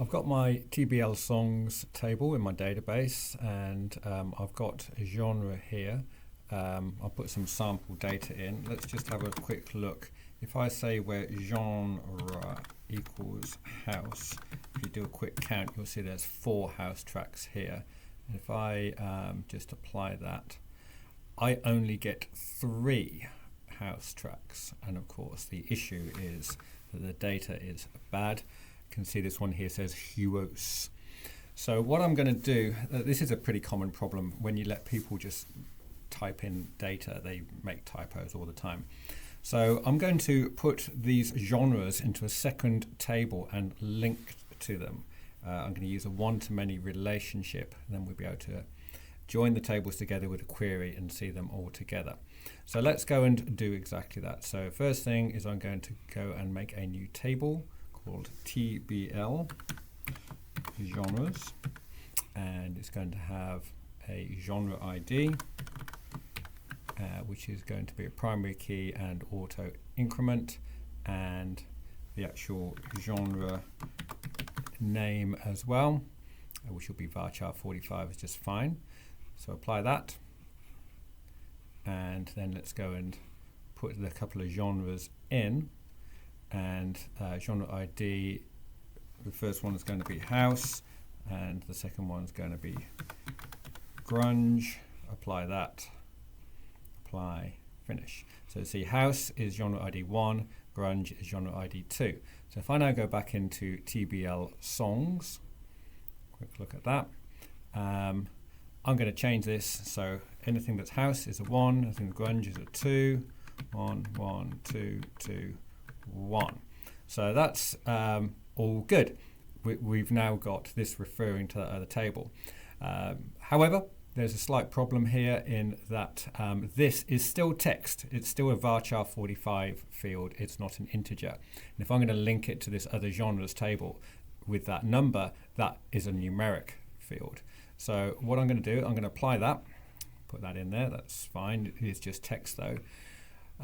I've got my TBL songs table in my database, and I've got a genre here. I'll put some sample data in. Let's just have a quick look. If I say where genre equals house, if you do a quick count, you'll see there's 4 house tracks here. And if I just apply that, I only get 3 house tracks. And of course, the issue is that the data is bad. You can see this one here says huos. So what I'm going to do, this is a pretty common problem when you let people just type in data, they make typos all the time. So I'm going to put these genres into a second table and link to them. I'm going to use a one-to-many relationship, and then we'll be able to join the tables together with a query and see them all together. So let's go and do exactly that. So first thing is I'm going to go and make a new table called TBL genres, and it's going to have a genre ID, which is going to be a primary key and auto increment, and the actual genre name as well, which will be varchar 45 is just fine. So apply that, and then let's go and put a couple of genres in, and genre ID, the first one is going to be house, and the second one is going to be grunge. Apply that, apply, finish. So see, house is genre ID 1, grunge is genre ID 2. So if I now go back into TBL songs, quick look at that, I'm going to change this, so anything that's house is a 1, anything that's grunge is a 2, 1, 1, 2, 2, 1. So that's all good. We've now got this referring to that other table. However, there's a slight problem here in that this is still text. It's still a varchar 45 field. It's not an integer. And if I'm going to link it to this other genres table with that number, that is a numeric field. So what I'm going to do, I'm going to apply that, put that in there. That's fine. It is just text though.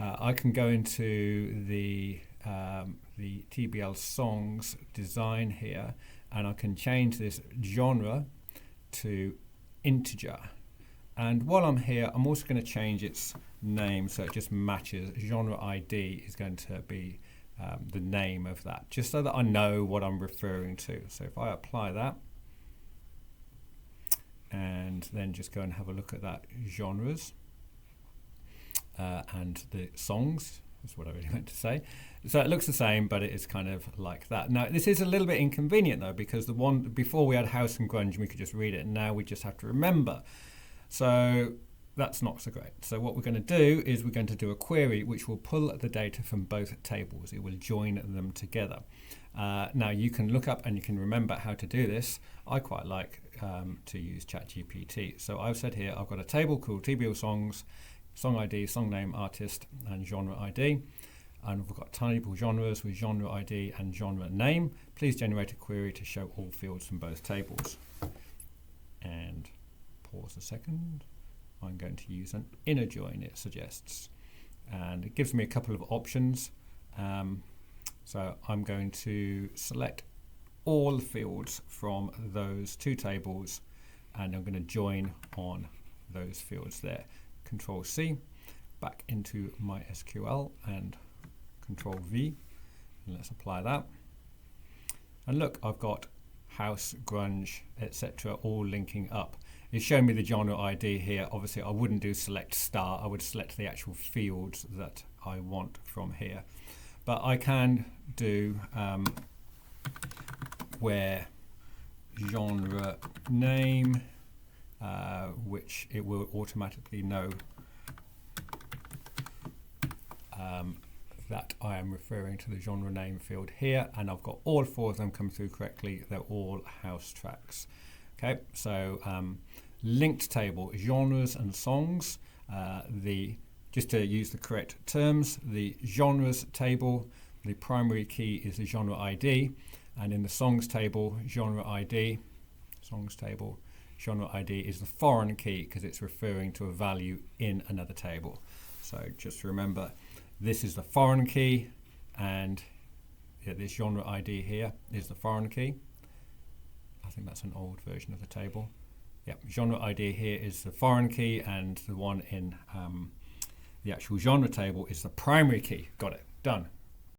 I can go into the TBL songs design here, and I can change this genre to integer. And while I'm here, I'm also going to change its name so it just matches. Genre ID is going to be the name of that, just so that I know what I'm referring to. So if I apply that, and then just go and have a look at that genres and the songs, is what I really meant to say. So it looks the same, but it is kind of like that. Now this is a little bit inconvenient though, because the one before we had house and grunge and we could just read it, and now we just have to remember. So that's not so great. So what we're going to do is we're going to do a query which will pull the data from both tables. It will join them together. Now you can look up and you can remember how to do this. I quite like to use ChatGPT. So I've said here I've got a table called TBL songs, song ID, song name, artist, and genre ID. And we've got table genres with genre ID and genre name. Please generate a query to show all fields from both tables. And pause a second. I'm going to use an inner join, it suggests. And it gives me a couple of options. So I'm going to select all fields from those 2 tables, and I'm going to join on those fields there. Control C, back into my SQL, and Control V, and let's apply that. And look, I've got house, grunge, etc. all linking up. It's showing me the genre ID here. Obviously I wouldn't do select star, I would select the actual fields that I want from here. But I can do where genre name, which it will automatically know that I am referring to the genre name field here, and I've got all 4 of them come through correctly. They're all house tracks. Okay, so linked table, genres and songs. Just to use the correct terms, the genres table, the primary key is the genre ID, and in the songs table, genre ID is the foreign key because it's referring to a value in another table. So just remember, this is the foreign key, and this genre ID here is the foreign key. I think that's an old version of the table. Yep, genre ID here is the foreign key, and the one in the actual genre table is the primary key. Got it. Done.